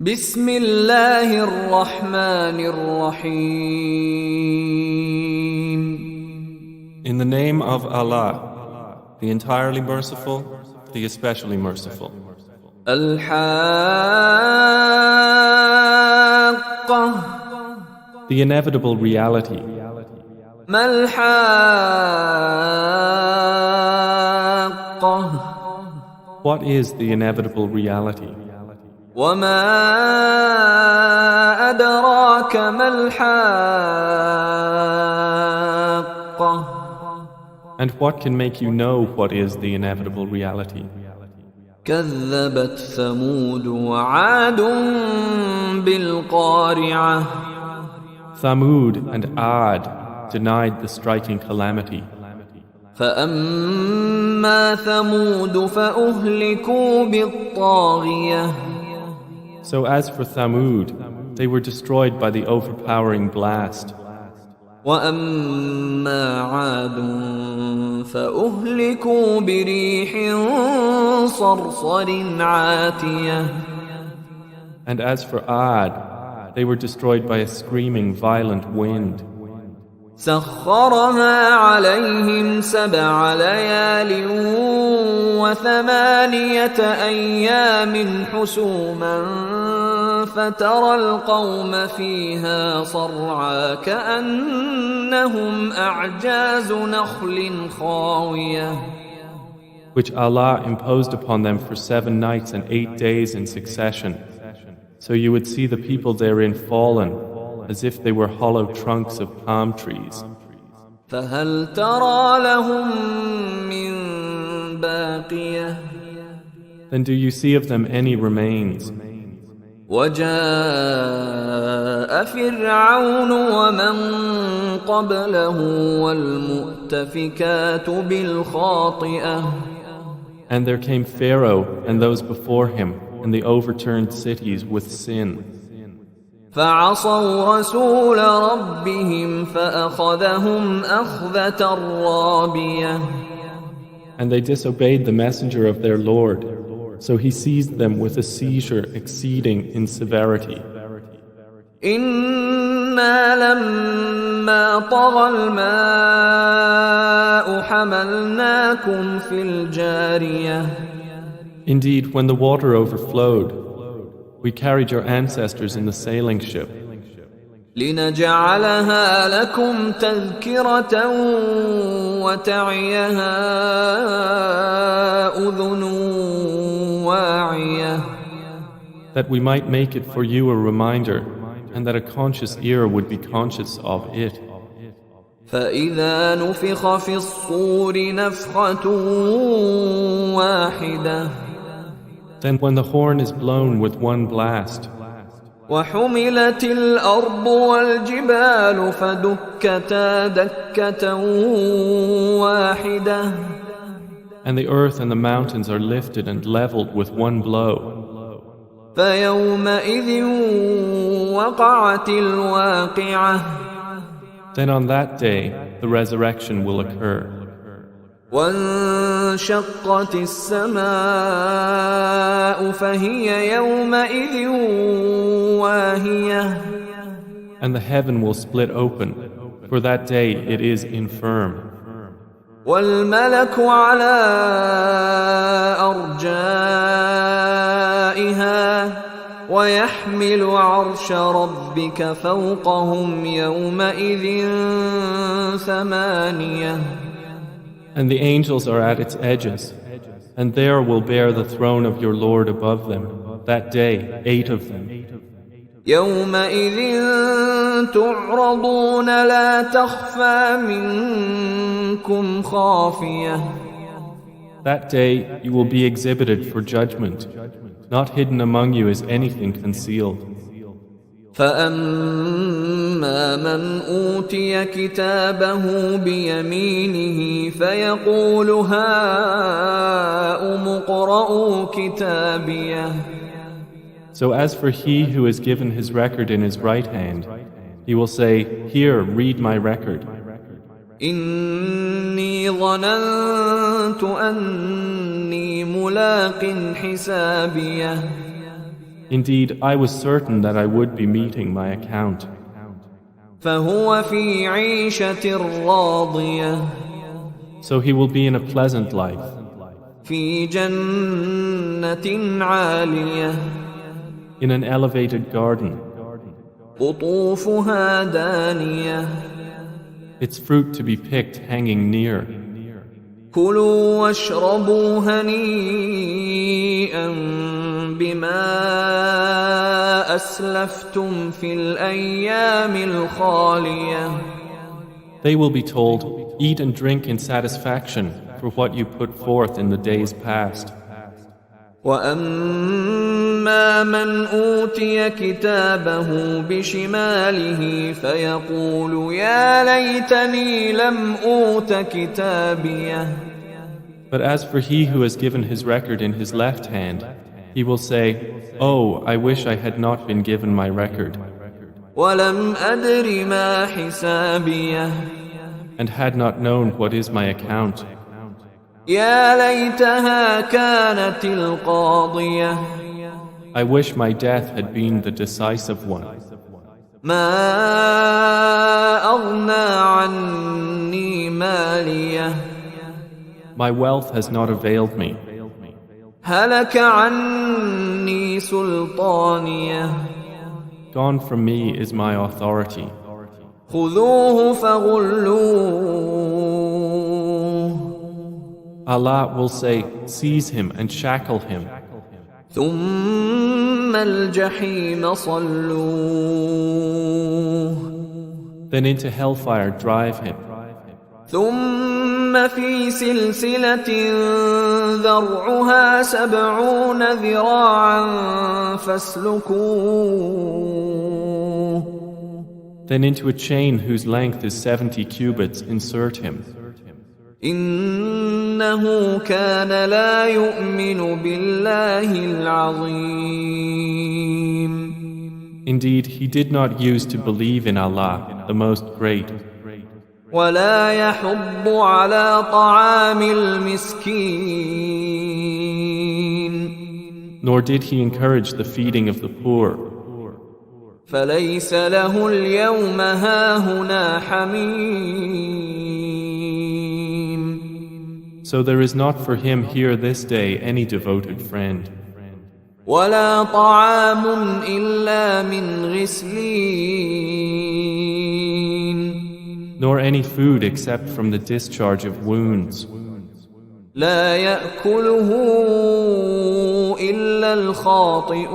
بسم الله الرحمن الرحيم. In the name of Allah, the entirely merciful, the especially merciful. الحاقة. The inevitable reality. ما الحاقة. What is the inevitable reality? وما أدراك ما الحاقة. And what can make you know what is the inevitable reality? كذبت ثمود وعاد بالقارعة. Thamud and Ad denied the striking calamity. فأما ثمود فأهلكوا بالطاغية. So as for Thamud, they were destroyed by the overpowering blast. وأما عاد فأهلكوا بريح صرصر عاتية. And as for Ad, they were destroyed by a screaming violent wind. سخرها عليهم 7 ليال و8 أيام حسوما فترى القوم فيها صرعى كأنهم أعجاز نخل خاوية. Which Allah imposed upon them for 7 nights and 8 days in succession. So you would see the people therein fallen, as if they were hollow trunks of palm trees. فهل ترى لهم من باقية. Then do you see of them any remains? وجاء فرعون ومن قبله والمؤتفكات بالخاطئة. And there came Pharaoh and those before him and the overturned cities with sin. فعصوا رسول ربهم فأخذهم أخذة رابية. And they disobeyed the messenger of their Lord, so he seized them with a seizure exceeding in severity. إنا لما طغى الماء حملناكم في الجارية. Indeed, when the water overflowed, we carried your ancestors in the sailing ship, لنجعلها لكم تذكرة وتعيها أذن واعية. that we might make it for you a reminder, and that a conscious ear would be conscious of it. فإذا نفخ في الصور نفخة واحدة. Then when the horn is blown with one blast, وحملت الأرض والجبال فدكتا دكة واحدة. and the earth and the mountains are lifted and leveled with one blow, فيومئذ وقعت الواقعة. then on that day the resurrection will occur. وانشقت السماء فهي يومئذ واهية. And the heaven will split open. For that day it is infirm. والملك على أرجائها ويحمل عرش ربك فوقهم يومئذ 8. And the angels are at its edges, and there will bear the throne of your Lord above them. That day, 8 of them. يومئذ تعرضون لا تخفى منكم خافية. That day you will be exhibited for judgment. Not hidden among you is anything concealed. فأما من أوتي كتابه بيمينه فيقول هاؤم اقرءوا كتابيه. So as for he who is given his record in his right hand, he will say, Here, read my record. إني ظننت أني ملاق حسابيه. Indeed, I was certain that I would be meeting my account. فهو في عيشة راضية So he will be in a pleasant life, في جنة عالية in an elevated garden, قطوفها دانية its fruit to be picked hanging near. كلوا واشربوا هنيئا بما أسلفتم في الأيام الخالية. They will be told, eat and drink in satisfaction for what you put forth in the days past. وأما من أوتي كتابه بشماله فيقول يا ليتني لم أوت كتابيه. But as for he who has given his record in his left hand, he will say, Oh, I wish I had not been given my record, ولم أدر ما حسابيه. and had not known what is my account. يا ليتها كانت القاضية. I wish my death had been the decisive one. ما أغنى عني ماليه. My wealth has not availed me. هلك عني سلطانيه. Gone from me is my authority. خذوه فغلوه. Allah will say, seize him and shackle him. ثم الجحيم صلوه. Then into hellfire drive him. ثم في سلسلة ذرعها 70 ذراعا فاسلكوه. Then into a chain whose length is 70 cubits insert him. إنه كان لا يؤمن بالله العظيم. Indeed, he did not use to believe in Allah, the Most Great. ولا يحض على طعام المسكين. Nor did he encourage the feeding of the poor. فليس له اليوم هاهنا حميم. So there is not for him here this day any devoted friend. ولا طعام إلا من غسلين. Nor any food except from the discharge of wounds. لا يأكله إلا الخاطئون.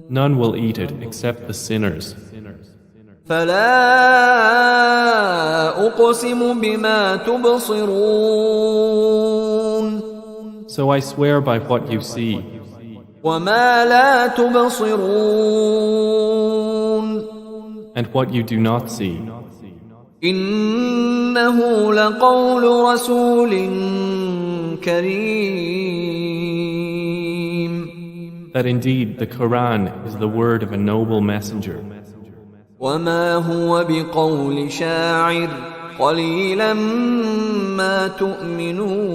None will eat it except the sinners. فلا أقسم بما تبصرون. So I swear by what you see, وما لا تبصرون. and what you do not see. إنه لقول رسول كريم. That indeed the Quran is the word of a noble messenger. وما هو بقول شاعر قليلا ما تؤمنون.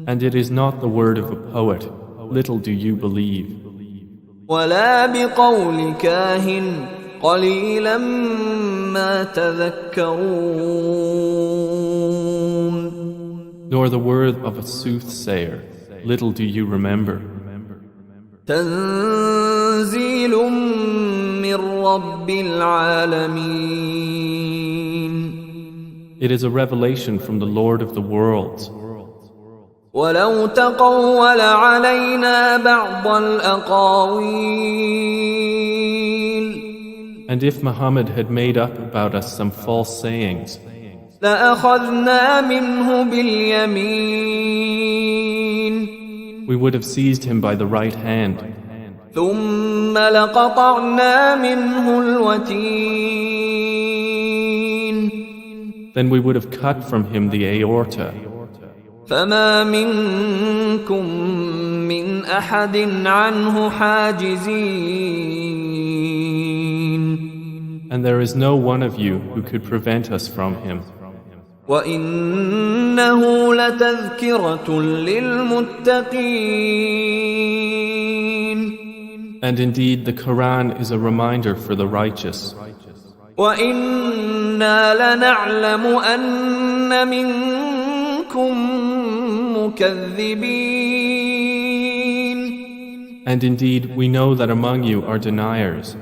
And it is not the word of a poet, little do you believe. ولا بقول كاهن قليلا ما تذكرون. Nor the word of a soothsayer, little do you remember. تنزيل من رب العالمين. It is a revelation from the Lord of the worlds. ولو تقول علينا بعض الأقاويل. And if Muhammad had made up about us some false sayings, لأخذنا منه باليمين. we would have seized him by the right hand. ثم لقطعنا منه الوتين. Then we would have cut from him the aorta. فما منكم من أحد عنه حاجزين. And there is no one of you who could prevent us from him. وإنه لتذكرة للمتقين And indeed, the Quran is a reminder for the righteous. وَإِنَّا لَنَعْلَمُ أَنَّ مِنكُم مُكَذِّبِينَ And indeed, we know that among you are deniers.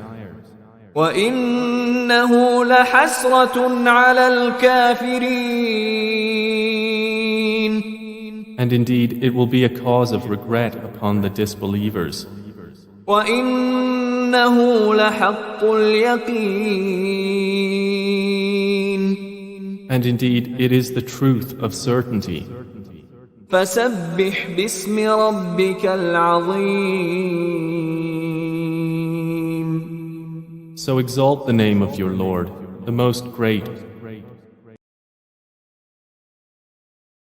وَإِنَّهُ لَحَسْرَةٌ عَلَى الْكَافِرِينَ And indeed, it will be a cause of regret upon the disbelievers. وَإِنَّهُ لَحَقُّ الْيَقِينِ And indeed, it is the truth of certainty. فَسَبِّحْ بِاسْمِ رَبِّكَ الْعَظِيمِ So exalt the name of your Lord, the most great.